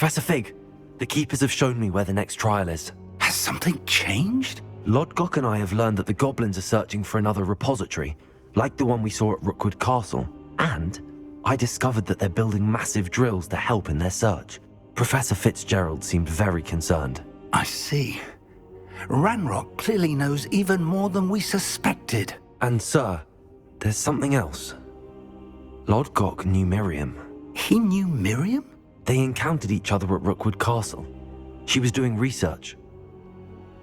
Professor Fig, the Keepers have shown me where the next trial is. Has something changed? Lodgok and I have learned that the goblins are searching for another repository, like the one we saw at Rookwood Castle. And I discovered that they're building massive drills to help in their search. Professor Fitzgerald seemed very concerned. I see. Ranrock clearly knows even more than we suspected. And sir, there's something else. Lodgok knew Miriam. He knew Miriam? They encountered each other at Rookwood Castle. She was doing research.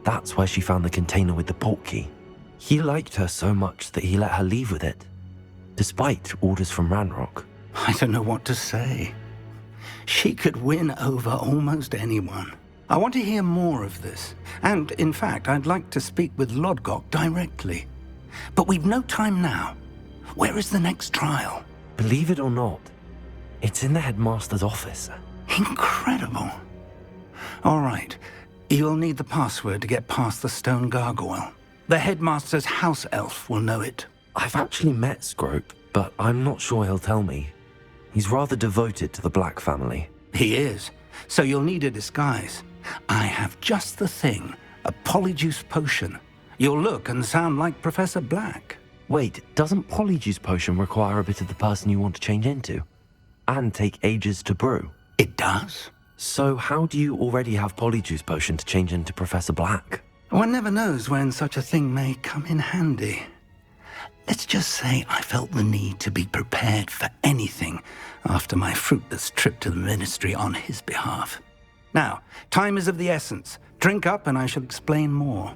That's where she found the container with the port key. He liked her so much that he let her leave with it, despite orders from Ranrock. I don't know what to say. She could win over almost anyone. I want to hear more of this. And, in fact, I'd like to speak with Lodgok directly. But we've no time now. Where is the next trial? Believe it or not, it's in the headmaster's office. Incredible. All right. You'll need the password to get past the stone gargoyle. The headmaster's house elf will know it. I've actually met Scrope, but I'm not sure he'll tell me. He's rather devoted to the Black family. He is. So you'll need a disguise. I have just the thing. A polyjuice potion. You'll look and sound like Professor Black. Wait, doesn't Polyjuice Potion require a bit of the person you want to change into? And take ages to brew? It does. So how do you already have Polyjuice Potion to change into Professor Black? One never knows when such a thing may come in handy. Let's just say I felt the need to be prepared for anything after my fruitless trip to the ministry on his behalf. Now, time is of the essence. Drink up and I shall explain more.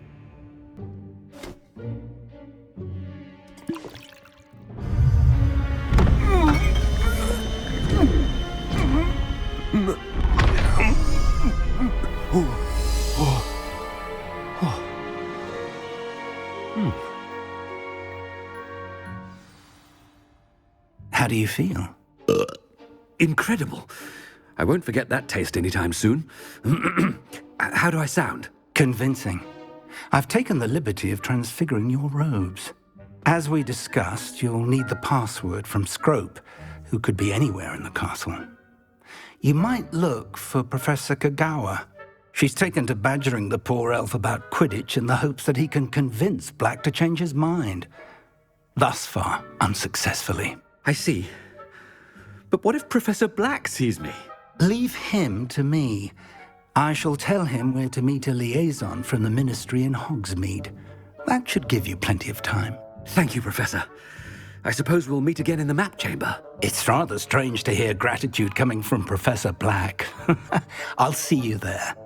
How do you feel? Incredible. I won't forget that taste anytime soon. How do I sound? Convincing. I've taken the liberty of transfiguring your robes. As we discussed, you'll need the password from Scrope, who could be anywhere in the castle. You might look for Professor Kagawa. She's taken to badgering the poor elf about Quidditch in the hopes that he can convince Black to change his mind. Thus far, unsuccessfully. I see. But what if Professor Black sees me? Leave him to me. I shall tell him where to meet a liaison from the ministry in Hogsmeade. That should give you plenty of time. Thank you, Professor. I suppose we'll meet again in the map chamber. It's rather strange to hear gratitude coming from Professor Black. I'll see you there.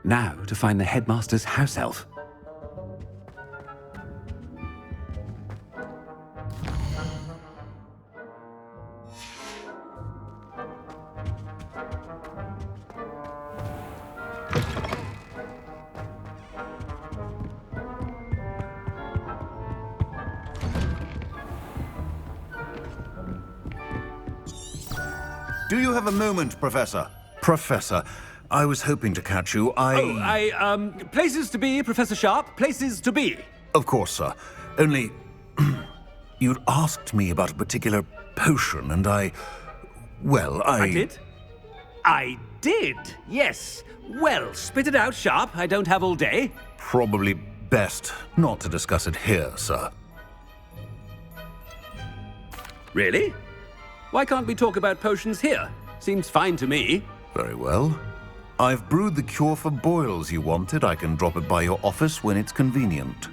Now to find the headmaster's house elf. Do you have a moment, Professor? Professor, I was hoping to catch you. Places to be, Professor Sharp. Places to be. Of course, sir. Only, you'd asked me about a particular potion, and I did? I did, yes. Well, spit it out, Sharp. I don't have all day. Probably best not to discuss it here, sir. Really? Why can't we talk about potions here? Seems fine to me. Very well. I've brewed the cure for boils you wanted. I can drop it by your office when it's convenient.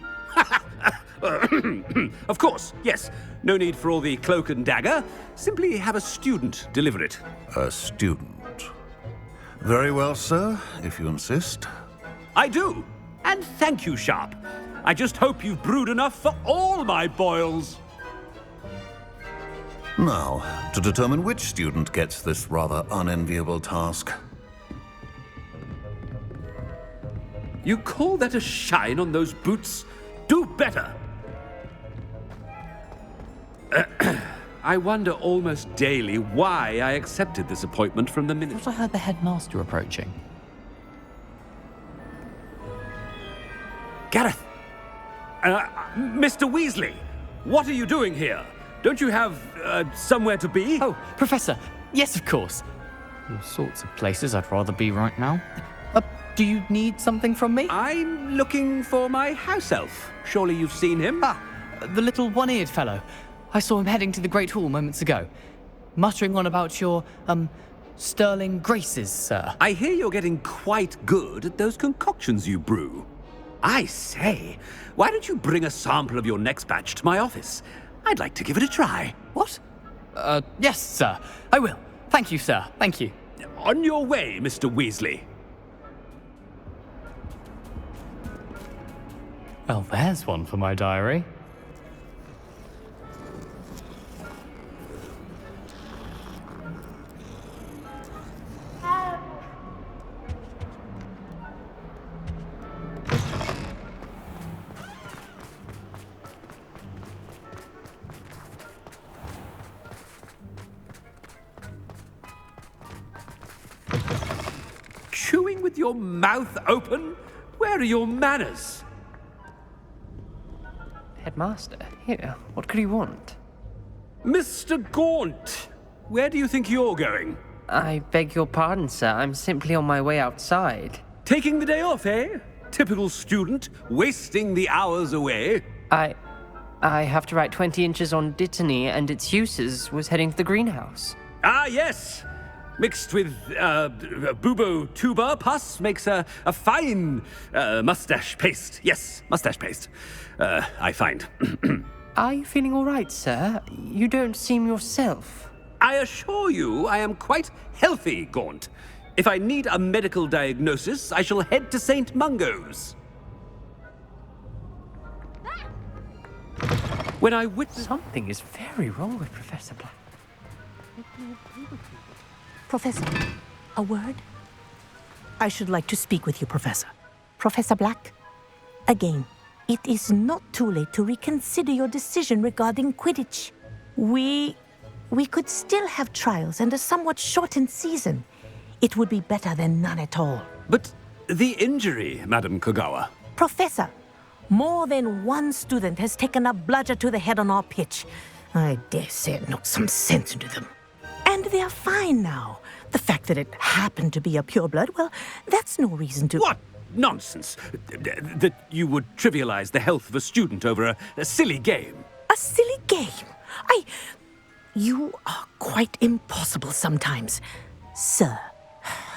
Of course, yes. No need for all the cloak and dagger. Simply have a student deliver it. A student. Very well, sir, if you insist. I do. And thank you, Sharp. I just hope you've brewed enough for all my boils. Now, to determine which student gets this rather unenviable task. You call that a shine on those boots? Do better! I wonder almost daily why I accepted this appointment from the I minister. thought I heard the headmaster approaching. Gareth! Mr. Weasley, what are you doing here? Don't you have, somewhere to be? Oh, Professor. Yes, of course. All sorts of places I'd rather be right now. Do you need something from me? I'm looking for my house elf. Surely you've seen him? Ah, the little one-eared fellow. I saw him heading to the Great Hall moments ago, muttering on about your, sterling graces, sir. I hear you're getting quite good at those concoctions you brew. I say, why don't you bring a sample of your next batch to my office? I'd like to give it a try. What? Yes, sir. I will. Thank you, sir. Thank you. On your way, Mr. Weasley. Well, there's one for my diary. Chewing with your mouth open? Where are your manners? Headmaster, here, what could he want? Mr. Gaunt, where do you think you're going? I beg your pardon, sir. I'm simply on my way outside. Taking the day off, eh? Typical student, wasting the hours away. I have to write 20 inches on Dittany and its uses. Was heading to the greenhouse. Ah, yes. Mixed with bubo tuber pus makes a fine mustache paste. Yes, mustache paste. I find. Are you feeling all right, sir? You don't seem yourself. I assure you I am quite healthy, Gaunt. If I need a medical diagnosis, I shall head to St. Mungo's. When I witness... Something is very wrong with Professor Black. Professor, a word? I should like to speak with you, Professor. Professor Black, again, it is not too late to reconsider your decision regarding Quidditch. We could still have trials and a somewhat shortened season. It would be better than none at all. But the injury, Madam Kogawa. Professor, more than one student has taken a bludger to the head on our pitch. I dare say it knocked some sense into them. And they are fine now. The fact that it happened to be a pureblood, well, that's no reason to... What nonsense! That you would trivialize the health of a student over a silly game. A silly game? You are quite impossible sometimes. Sir,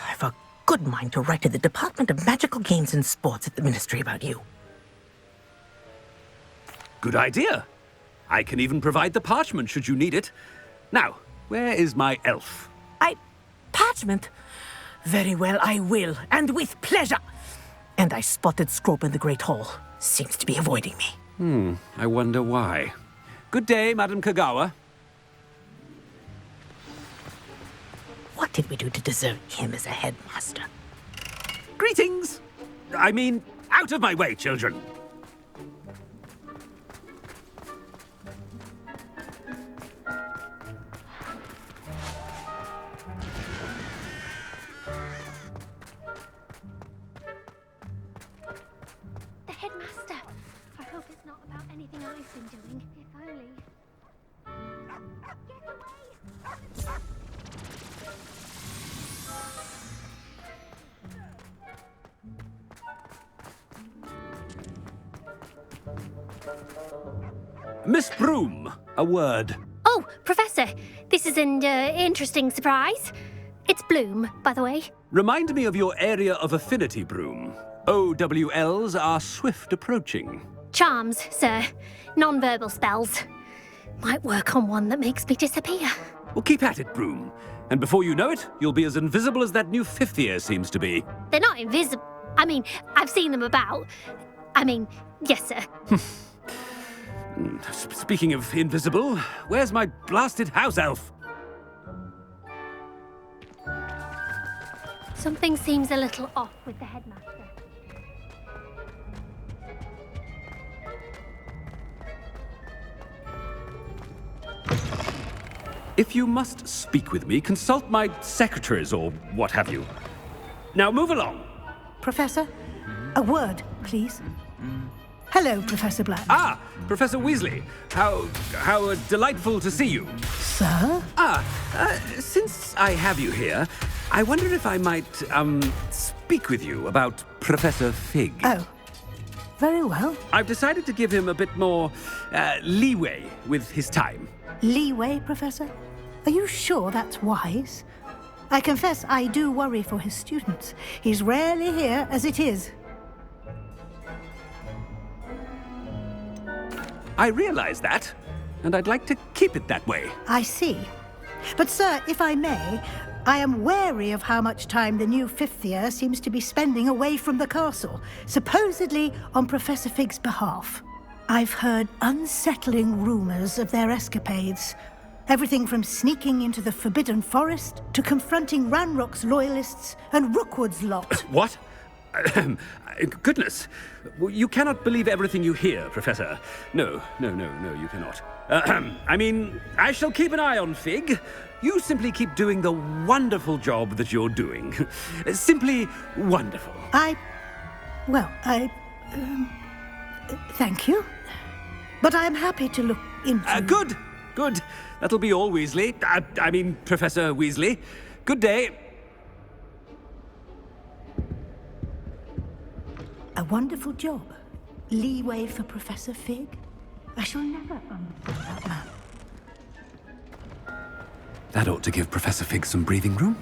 I've a good mind to write to the Department of Magical Games and Sports at the Ministry about you. Good idea. I can even provide the parchment should you need it. Now, where is my elf? Parchment? Very well, I will, and with pleasure. And I spotted Scrope in the Great Hall. Seems to be avoiding me. I wonder why. Good day, Madam Kogawa. What did we do to deserve him as a headmaster? Greetings! I mean, out of my way, children. The headmaster. I hope it's not about anything I've been doing. If only. Get away! Miss Broom, a word. Oh, Professor, this is an interesting surprise. It's Bloom, by the way. Remind me of your area of affinity, Broom. OWLs are swift approaching. Charms, sir. Non-verbal spells. Might work on one that makes me disappear. Well, keep at it, Broom. And before you know it, you'll be as invisible as that new fifth year seems to be. They're not invisible. I mean, I've seen them about. I mean, yes, sir. Speaking of invisible, where's my blasted house elf? Something seems a little off with the headmaster. If you must speak with me, consult my secretaries or what have you. Now move along. Professor, a word, please. Hello, Professor Black. Ah, Professor Weasley. How delightful to see you. Sir? Since I have you here, I wonder if I might, speak with you about Professor Fig. Oh, very well. I've decided to give him a bit more, leeway with his time. Leeway, Professor? Are you sure that's wise? I confess I do worry for his students. He's rarely here as it is. I realize that, and I'd like to keep it that way. I see. But, sir, if I may, I am wary of how much time the new fifth year seems to be spending away from the castle, supposedly on Professor Fig's behalf. I've heard unsettling rumors of their escapades. Everything from sneaking into the Forbidden Forest to confronting Ranrock's loyalists and Rookwood's lot. What? Goodness. You cannot believe everything you hear, Professor. No, you cannot. I mean, I shall keep an eye on Fig. You simply keep doing the wonderful job that you're doing. Simply wonderful. Thank you. But I'm happy to look into... Good. That'll be all, Weasley. I mean, Professor Weasley. Good day. A wonderful job. Leeway for Professor Fig. I shall never understand that man. That ought to give Professor Fig some breathing room.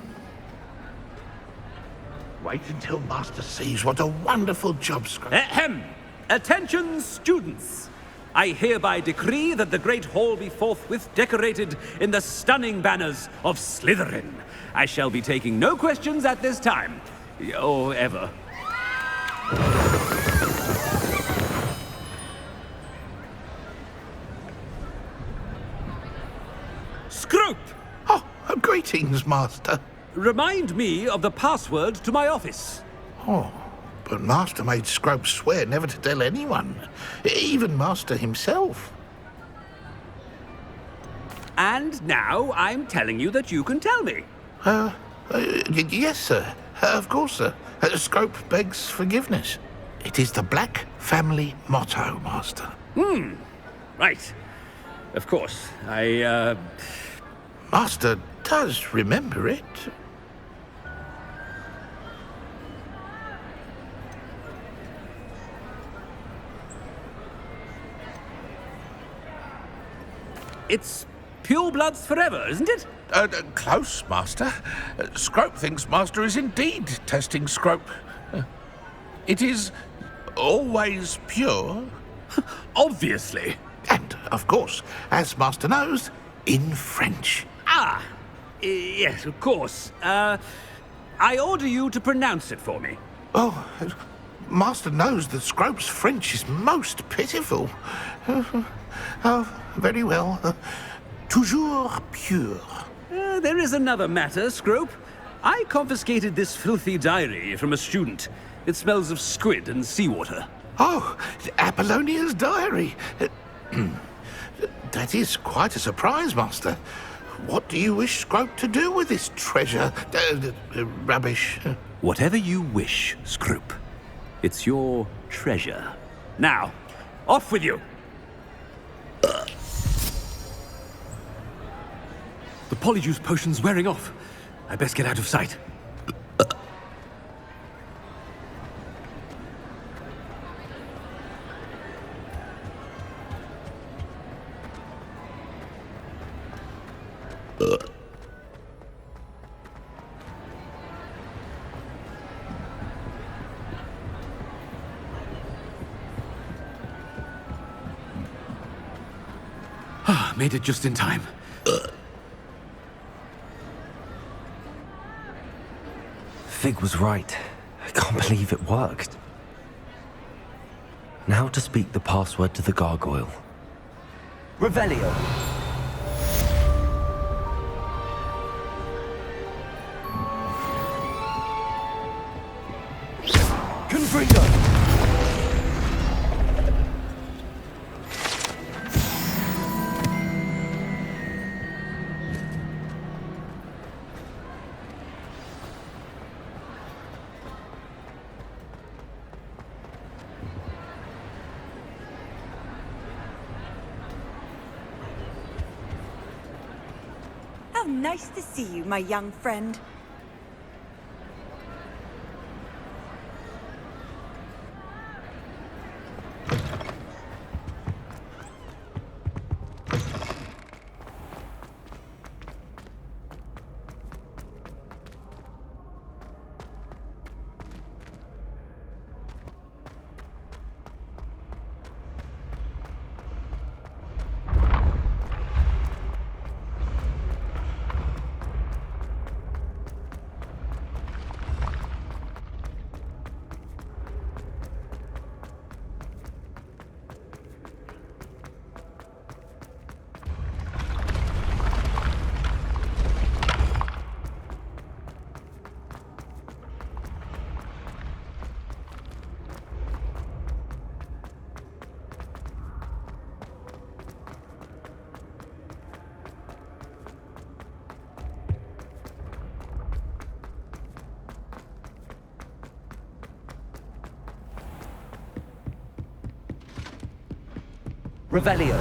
Wait until Master sees what a wonderful job, Scrooge. Ahem! Attention, students! I hereby decree that the Great Hall be forthwith decorated in the stunning banners of Slytherin. I shall be taking no questions at this time. Or ever. Scrope! Oh, greetings, Master. Remind me of the password to my office. Oh, but Master made Scrope swear never to tell anyone, even Master himself. And now I'm telling you that you can tell me. Yes, sir. Of course, sir. Scrope begs forgiveness. It is the Black family motto, Master. Right. Of course. Master does remember it. It's pure bloods forever, isn't it? Close, Master. Scrope thinks Master is indeed testing Scrope. It is always pure. Obviously. And, of course, as Master knows, in French. Yes, of course. I order you to pronounce it for me. Oh, Master knows that Scrope's French is most pitiful. Oh, very well. Toujours pure. There is another matter, Scrope. I confiscated this filthy diary from a student. It smells of squid and seawater. Oh, Apollonia's diary. That is quite a surprise, Master. What do you wish Scrope to do with this treasure? Rubbish. Whatever you wish, Scrope. It's your treasure. Now, off with you. The polyjuice potion's wearing off. I best get out of sight. Made it just in time. Fig was right. I can't believe it worked. Now to speak the password to the gargoyle. Revelio. Confringo. nice to see you, my young friend. Revelio.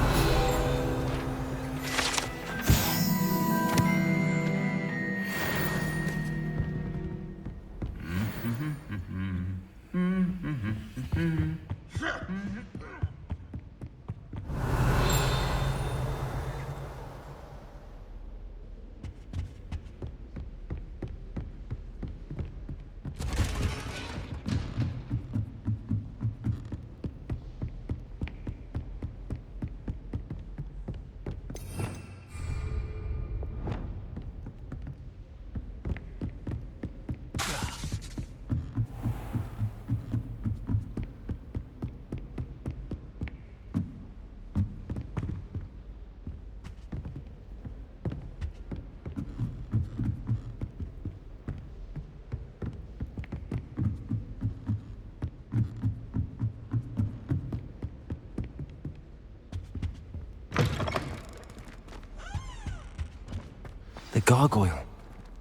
The gargoyle.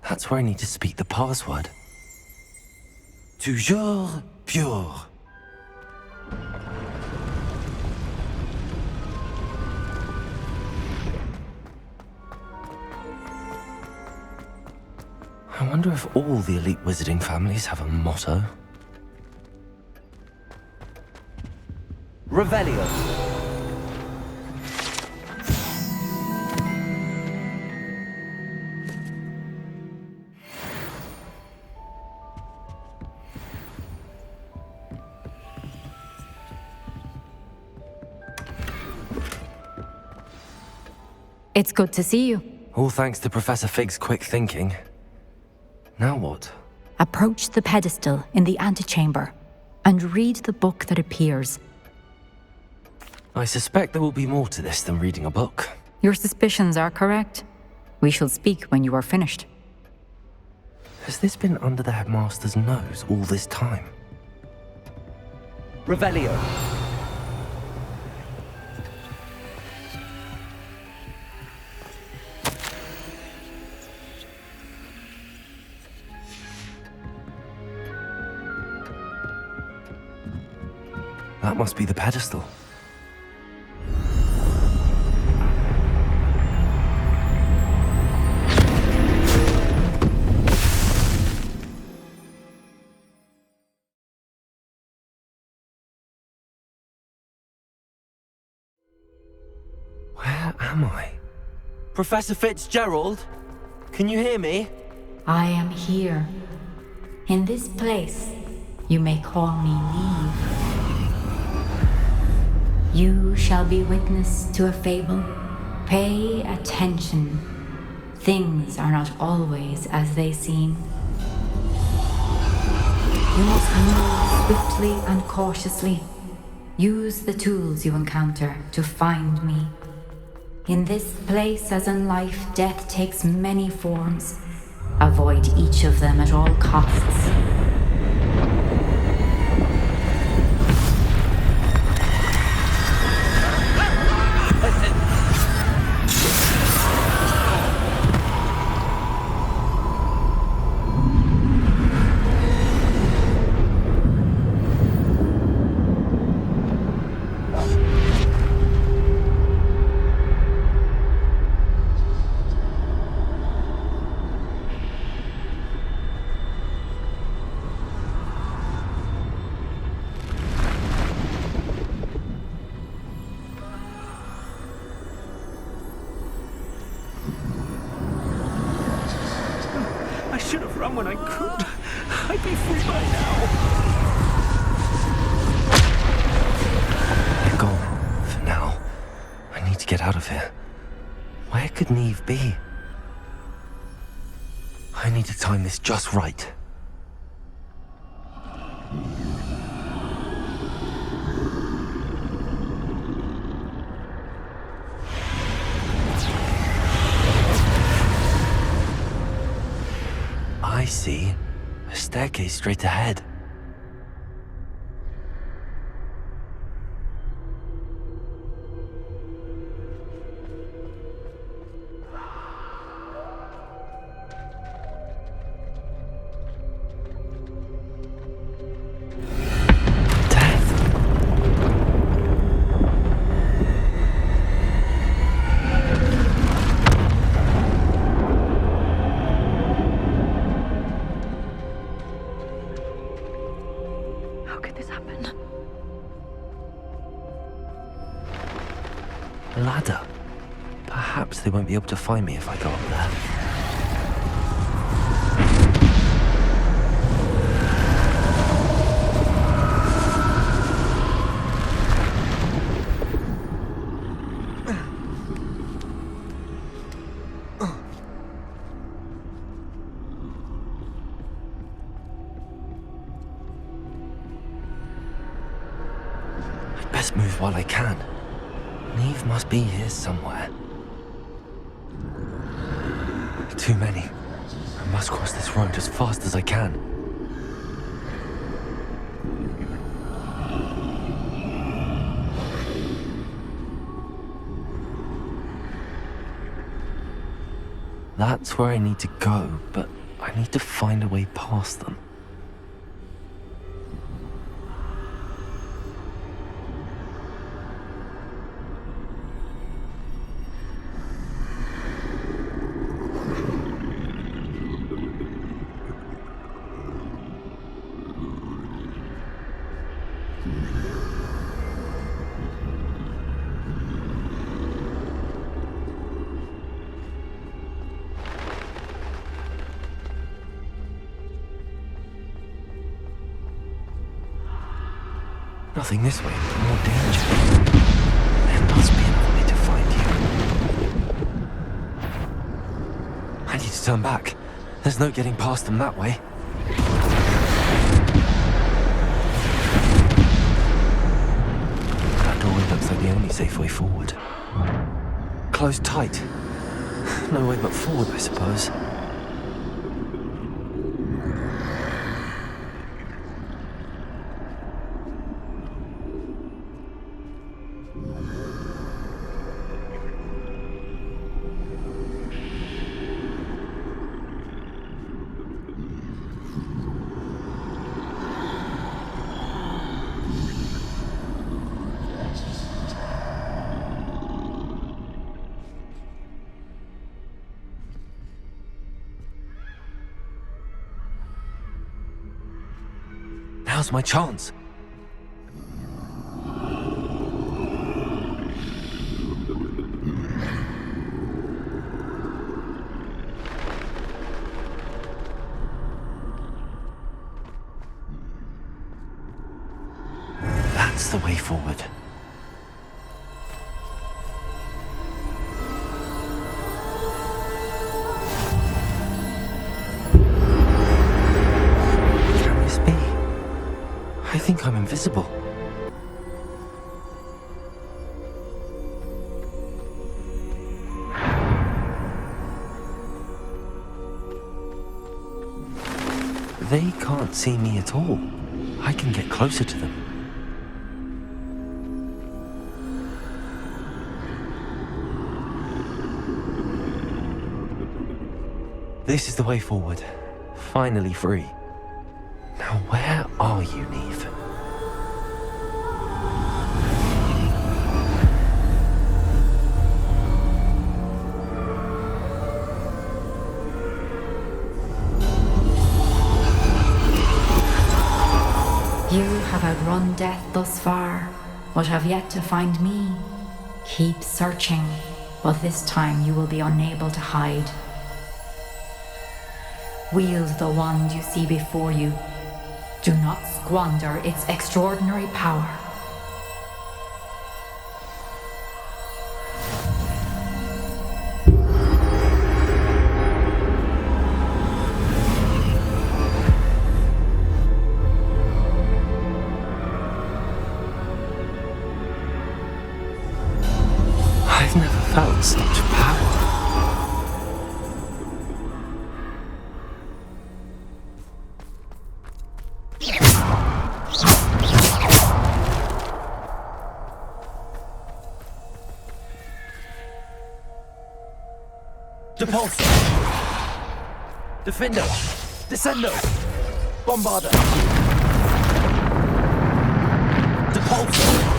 That's where I need to speak the password. Toujours pure. I wonder if all the elite wizarding families have a motto. Revelio. It's good to see you. All thanks to Professor Fig's quick thinking. Now what? Approach the pedestal in the antechamber and read the book that appears. I suspect there will be more to this than reading a book. Your suspicions are correct. We shall speak when you are finished. Has this been under the headmaster's nose all this time? Revelio. That must be the pedestal. Where am I? Professor Fitzgerald? Can you hear me? I am here. In this place, you may call me Neve. You shall be witness to a fable. Pay attention. Things are not always as they seem. You must move swiftly and cautiously. Use the tools you encounter to find me. In this place, as in life, death takes many forms. Avoid each of them at all costs. run when I could. I'd be free by now. They're gone. For now. I need to get out of here. Where could Neve be? I need to time this just right. I see. A staircase straight ahead. A ladder. Perhaps they won't be able to find me if I go up there. I'd best move while I can. Neve must be here somewhere. Too many. I must cross this road as fast as I can. That's where I need to go, but I need to find a way past them. Nothing this way, but more danger. There must be another way to find you. I need to turn back. There's no getting past them that way. That doorway looks like the only safe way forward. Closed tight. No way but forward, I suppose. Now's my chance. That's the way forward. Can this be? I think I'm invisible. They can't see me at all. I can get closer to them. This is the way forward. Finally free. Now where are you, Neve? You have outrun death thus far, but have yet to find me. Keep searching, but this time you will be unable to hide. Wield the wand you see before you. Do not squander its extraordinary power. I've never felt such power. Depulso! Defendo! Descendo! Bombarda! Depulso!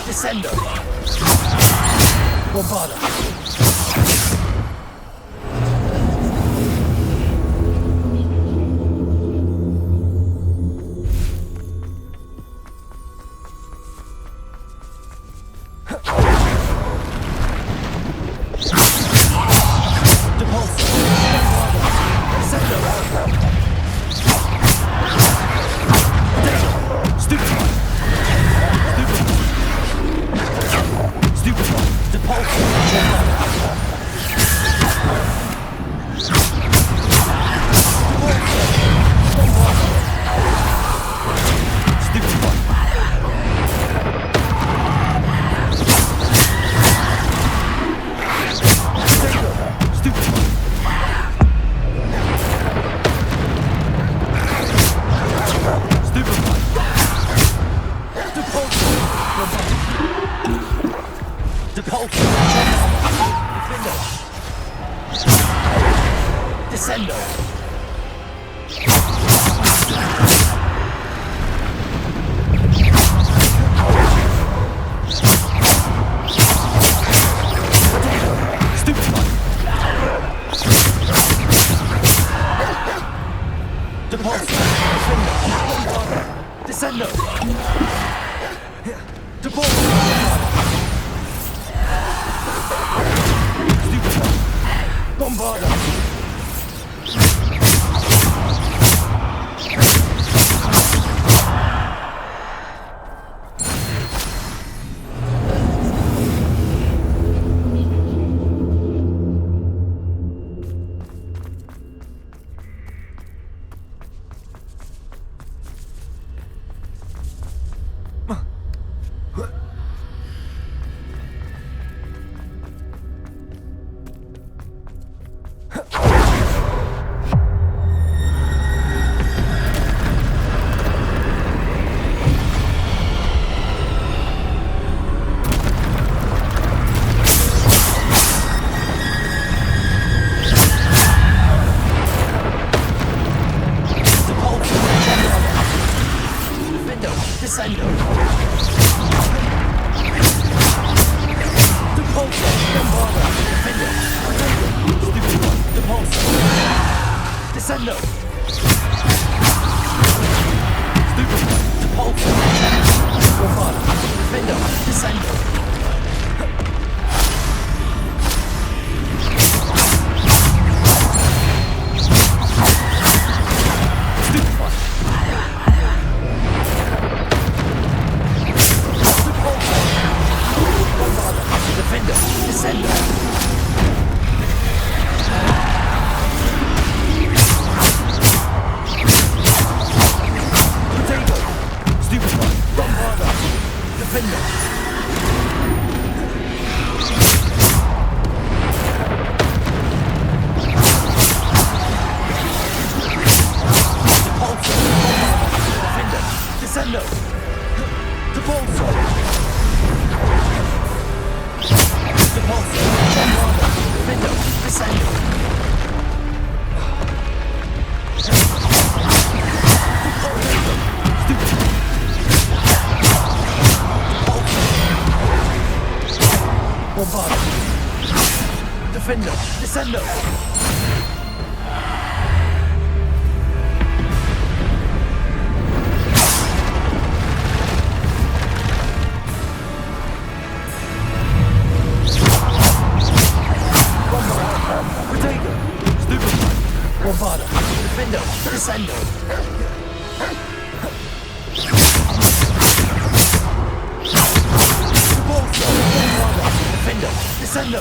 Descendo! Bombarda! Descendo! Descendo! Bombarda! Descendo! Depulso! Bombarda! Defendo! Stupid one! Depulso! Descendo! Stupid one! Depulso! Bombarda! Defendo! Descendo! Descendo! Depulso! Depulso! Bombarda. Defender. Descendo. Protego. Stupefy. Bombarda. Defender. Descendo. Defender, descendo.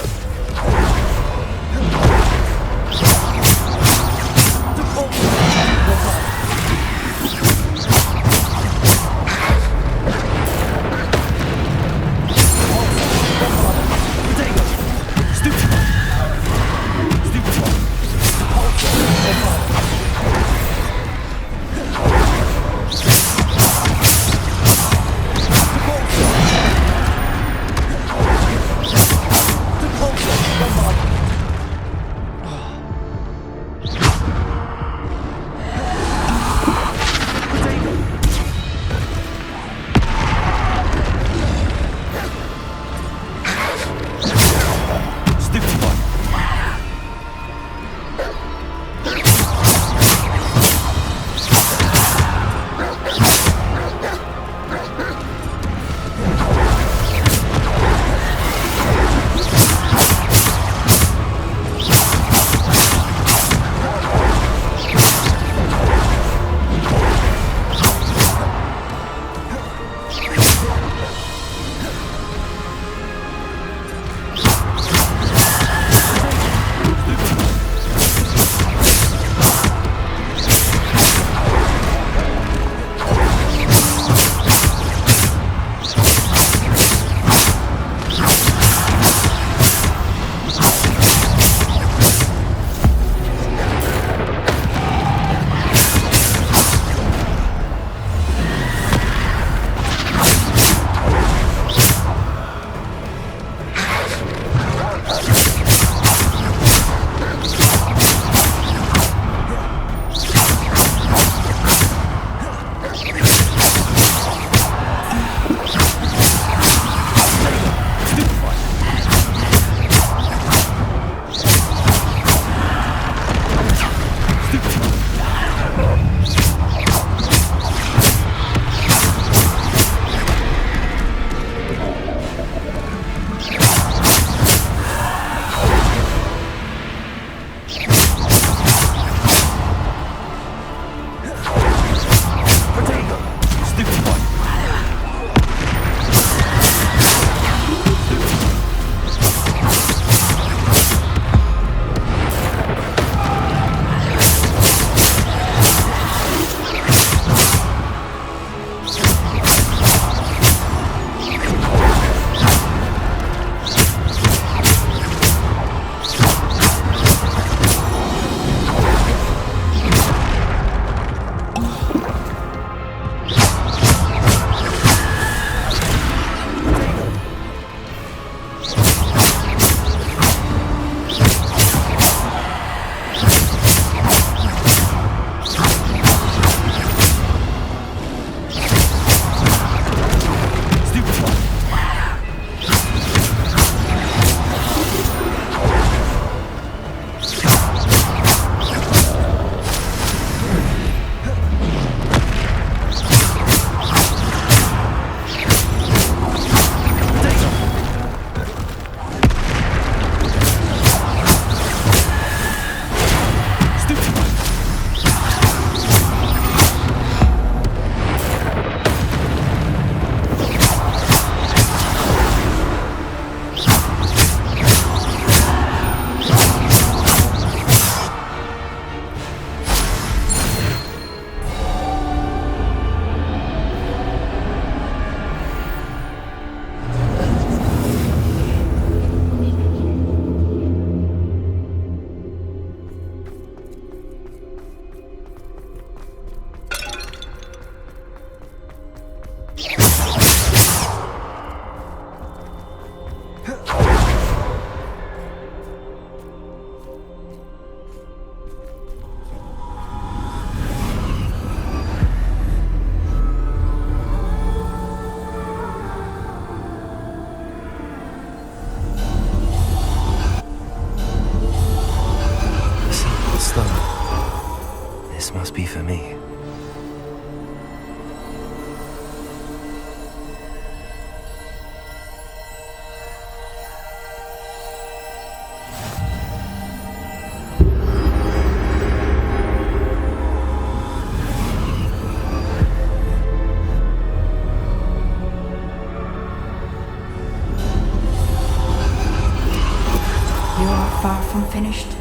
far from finished.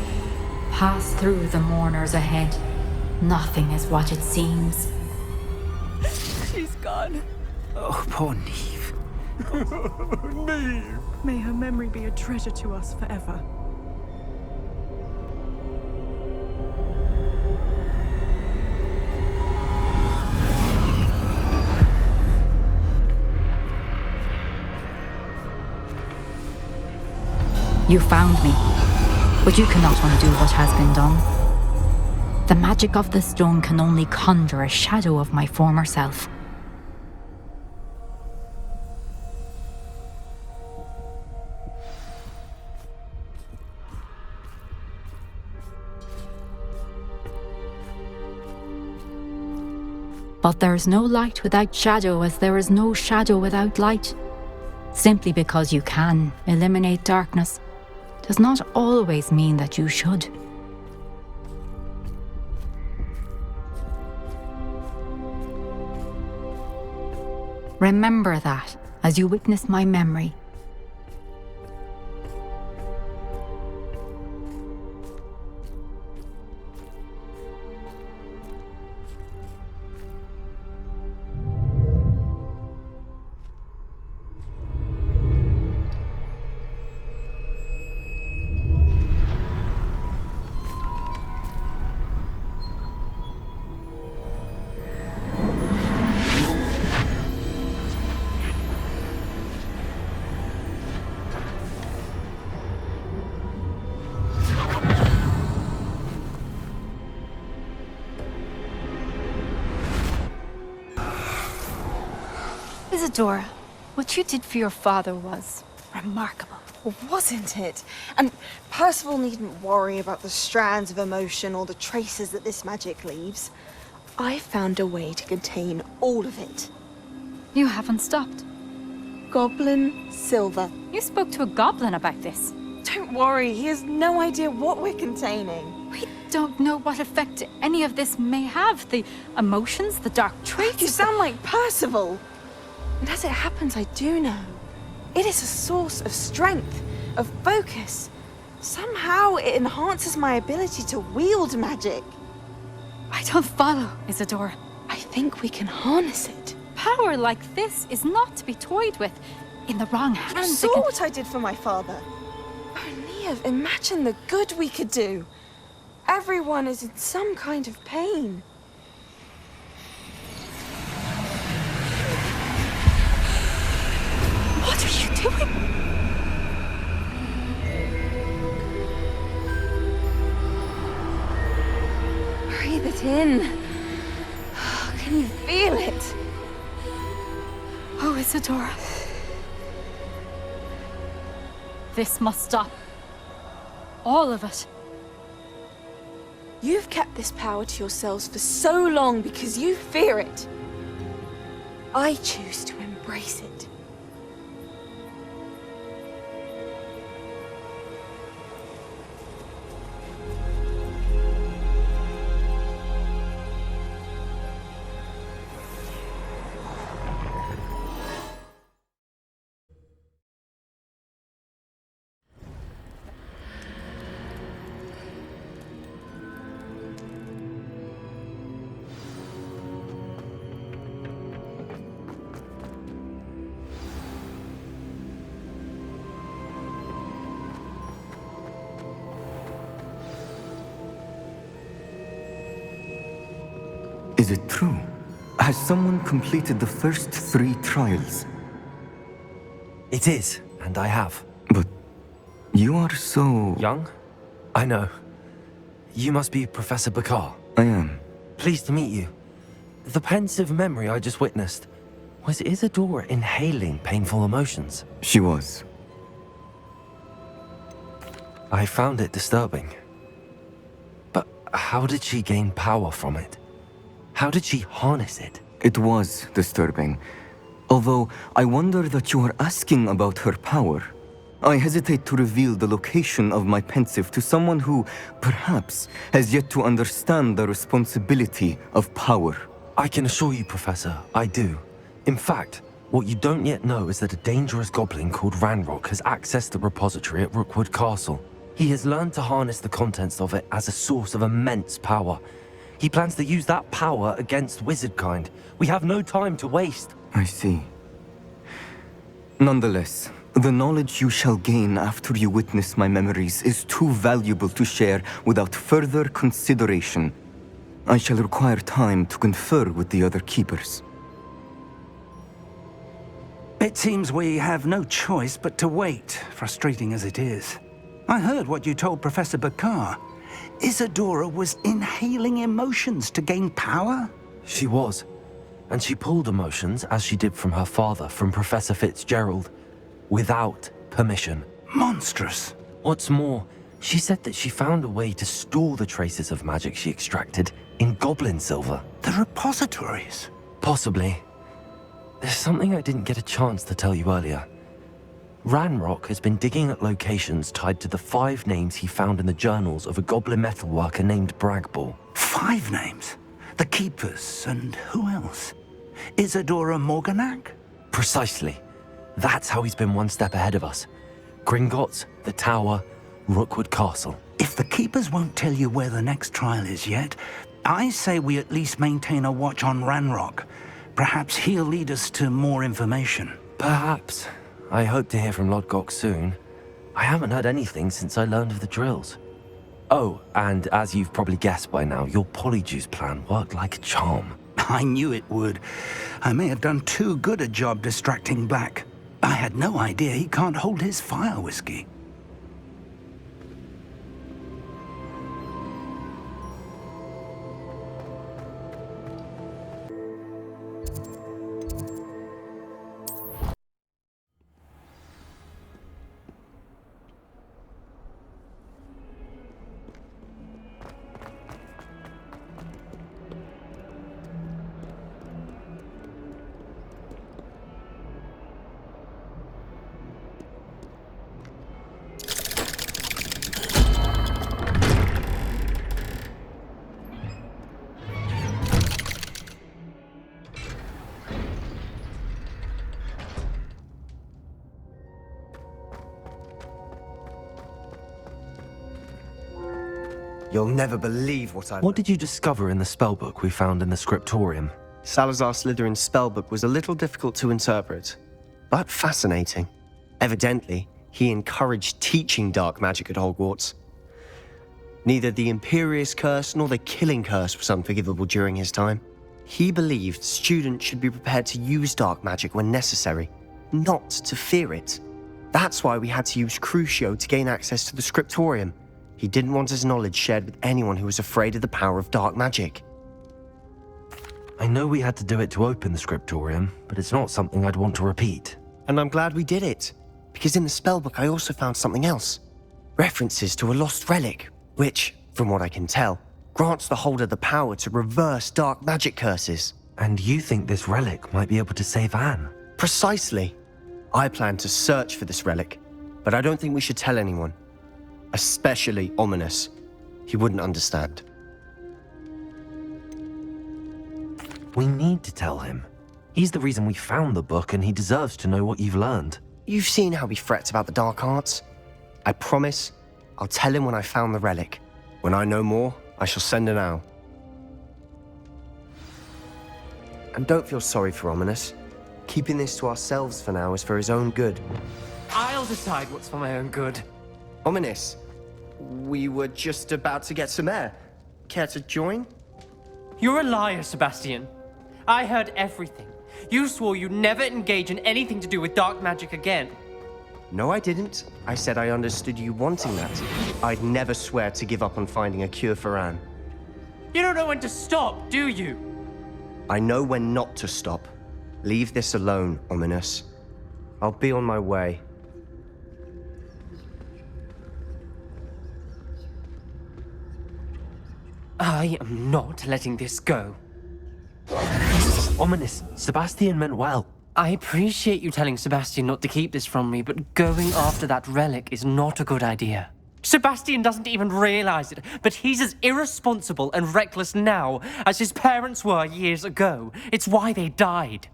Pass through the mourners ahead. Nothing is what it seems. She's gone. Oh, poor Neve. Neve! May her memory be a treasure to us forever. You found me, but you cannot undo what has been done. The magic of the stone can only conjure a shadow of my former self. But there is no light without shadow, as there is no shadow without light. Simply because you can eliminate darkness does not always mean that you should. Remember that as you witness my memory. Isadora, what you did for your father was remarkable. Wasn't it? And Percival needn't worry about the strands of emotion or the traces that this magic leaves. I found a way to contain all of it. You haven't stopped. Goblin Silver. You spoke to a goblin about this. Don't worry, he has no idea what we're containing. We don't know what effect any of this may have. The emotions, the dark traits. You sound like Percival. And as it happens, I do know. It is a source of strength, of focus. Somehow it enhances my ability to wield magic. I don't follow, Isadora. I think we can harness it. Power like this is not to be toyed with. In the wrong hands, You saw what I did for my father. Oh, Neve, imagine the good we could do. Everyone is in some kind of pain. What are you doing? Breathe it in. Can you feel it? Oh, Isadora. This must stop. All of it. You've kept this power to yourselves for so long because you fear it. I choose to embrace it. Is it true? Has someone completed the first 3 trials? It is, and I have. But you are so... Young? I know. You must be Professor Bakar. I am. Pleased to meet you. The pensive memory I just witnessed, was Isadora inhaling painful emotions? She was. I found it disturbing. But how did she gain power from it? How did she harness it? It was disturbing. Although I wonder that you are asking about her power. I hesitate to reveal the location of my pensive to someone who, perhaps, has yet to understand the responsibility of power. I can assure you, Professor, I do. In fact, what you don't yet know is that a dangerous goblin called Ranrock has accessed the repository at Rookwood Castle. He has learned to harness the contents of it as a source of immense power. He plans to use that power against wizardkind. We have no time to waste. I see. Nonetheless, the knowledge you shall gain after you witness my memories is too valuable to share without further consideration. I shall require time to confer with the other keepers. It seems we have no choice but to wait, frustrating as it is. I heard what you told Professor Bakar. Isadora was inhaling emotions to gain power? She was. And she pulled emotions, as she did from her father, from Professor Fitzgerald, without permission. Monstrous. What's more, she said that she found a way to store the traces of magic she extracted in goblin silver. The repositories? Possibly. There's something I didn't get a chance to tell you earlier. Ranrock has been digging at locations tied to the 5 names he found in the journals of a goblin metalworker named Bragball. 5 names? The Keepers, and who else? Isadora Morganac? Precisely. That's how he's been one step ahead of us. Gringotts, the Tower, Rookwood Castle. If the Keepers won't tell you where the next trial is yet, I say we at least maintain a watch on Ranrock. Perhaps he'll lead us to more information. Perhaps. I hope to hear from Lodgok soon. I haven't heard anything since I learned of the drills. Oh, and as you've probably guessed by now, your polyjuice plan worked like a charm. I knew it would. I may have done too good a job distracting Black. I had no idea he can't hold his fire whiskey. You'll never believe what I... What did you discover in the spellbook we found in the scriptorium? Salazar Slytherin's spellbook was a little difficult to interpret, but fascinating. Evidently, he encouraged teaching dark magic at Hogwarts. Neither the Imperious Curse nor the Killing Curse was unforgivable during his time. He believed students should be prepared to use dark magic when necessary, not to fear it. That's why we had to use Crucio to gain access to the scriptorium. He didn't want his knowledge shared with anyone who was afraid of the power of dark magic. I know we had to do it to open the scriptorium, but it's not something I'd want to repeat. And I'm glad we did it, because in the spellbook I also found something else. References to a lost relic, which, from what I can tell, grants the holder the power to reverse dark magic curses. And you think this relic might be able to save Anne? Precisely. I plan to search for this relic, but I don't think we should tell anyone. Especially Ominous. He wouldn't understand. We need to tell him. He's the reason we found the book, and he deserves to know what you've learned. You've seen how he frets about the dark arts. I promise I'll tell him when I found the relic. When I know more, I shall send an owl. And don't feel sorry for Ominous. Keeping this to ourselves for now is for his own good. I'll decide what's for my own good. Ominous, we were just about to get some air. Care to join? You're a liar, Sebastian. I heard everything. You swore you'd never engage in anything to do with dark magic again. No, I didn't. I said I understood you wanting that. I'd never swear to give up on finding a cure for Anne. You don't know when to stop, do you? I know when not to stop. Leave this alone, Ominous. I'll be on my way. I am not letting this go. Ominous, Sebastian meant well. I appreciate you telling Sebastian not to keep this from me, but going after that relic is not a good idea. Sebastian doesn't even realize it, but he's as irresponsible and reckless now as his parents were years ago. It's why they died.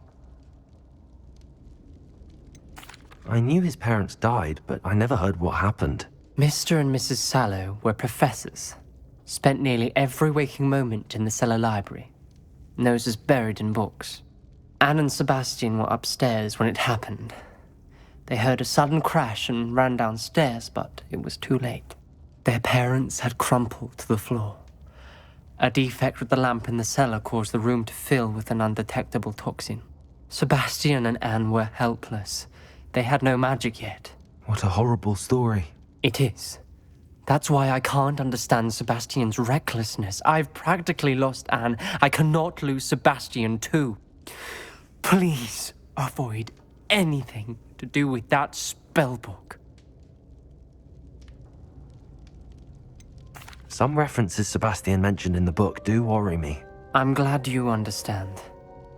I knew his parents died, but I never heard what happened. Mr. and Mrs. Sallow were professors. Spent nearly every waking moment in the cellar library. Noses buried in books. Anne and Sebastian were upstairs when it happened. They heard a sudden crash and ran downstairs, but it was too late. Their parents had crumpled to the floor. A defect with the lamp in the cellar caused the room to fill with an undetectable toxin. Sebastian and Anne were helpless. They had no magic yet. What a horrible story. It is. That's why I can't understand Sebastian's recklessness. I've practically lost Anne. I cannot lose Sebastian too. Please avoid anything to do with that spellbook. Some references Sebastian mentioned in the book do worry me. I'm glad you understand.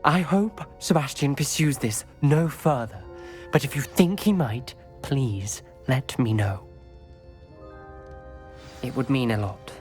I hope Sebastian pursues this no further. But if you think he might, please let me know. It would mean a lot.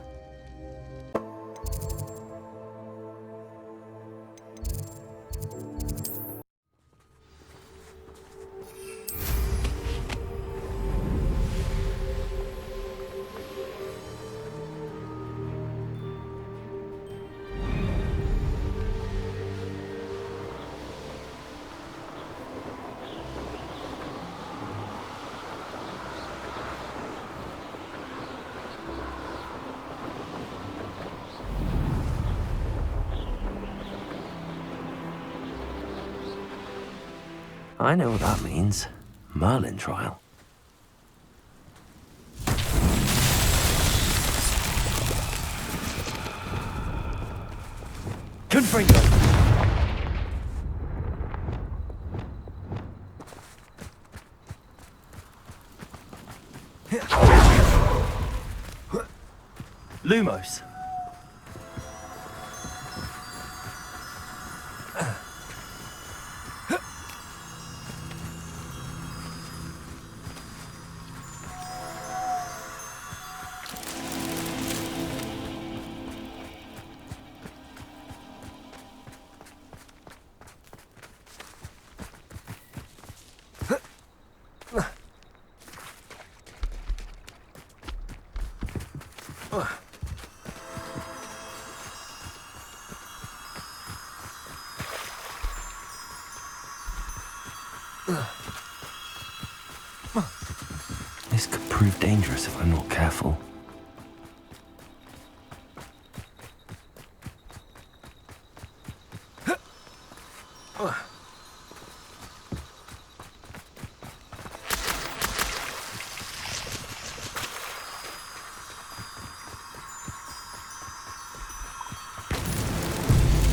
I know what that means. Merlin trial. Confringo! Lumos. This could prove dangerous if I'm not careful.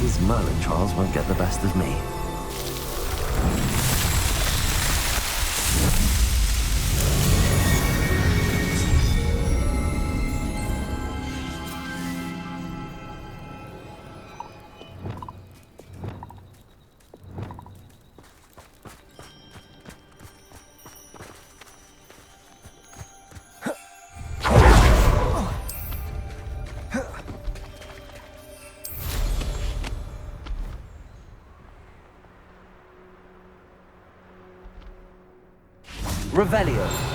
These Merlin trials won't get the best of me. Revelio.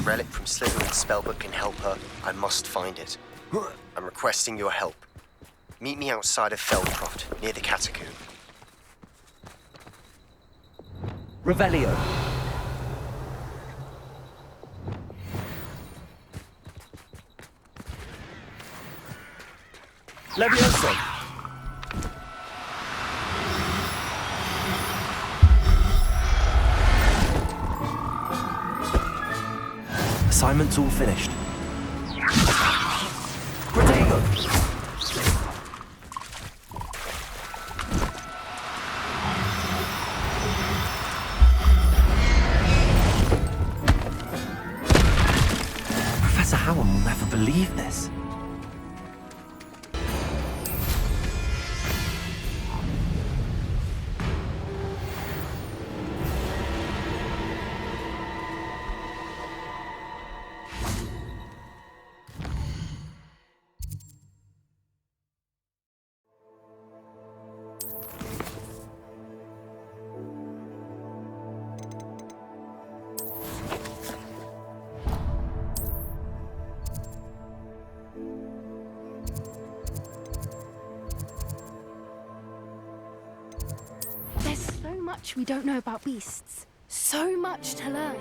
relic from Slytherin's spellbook can help her, I must find it. I'm requesting your help. Meet me outside of Feldcroft, near the Catacomb. Revelio. Levioso. Assignment's all finished. Protego! Professor Howard will never believe this. There's so much we don't know about beasts. So much to learn.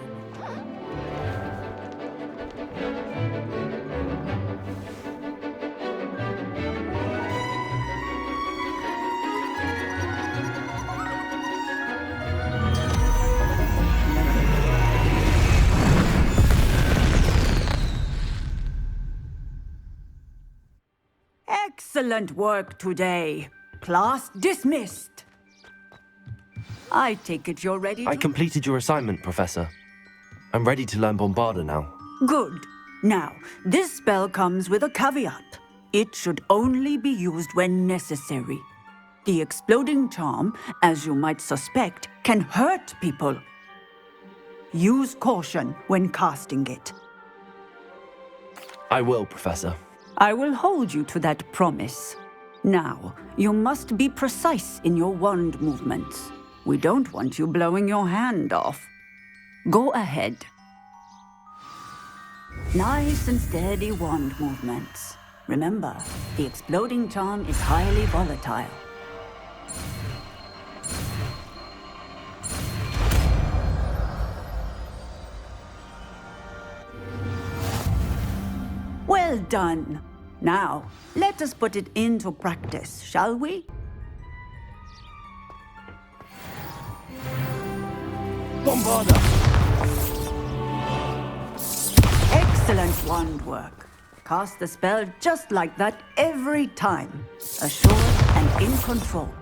Excellent work today. Class dismissed. I take it you're ready to... I completed your assignment, Professor. I'm ready to learn Bombarda now. Good. Now, this spell comes with a caveat. It should only be used when necessary. The exploding charm, as you might suspect, can hurt people. Use caution when casting it. I will, Professor. I will hold you to that promise. Now, you must be precise in your wand movements. We don't want you blowing your hand off. Go ahead. Nice and steady wand movements. Remember, the exploding charm is highly volatile. Well done. Now, let us put it into practice, shall we? Bombarda! Excellent wand work. Cast the spell just like that every time. Assured and in control.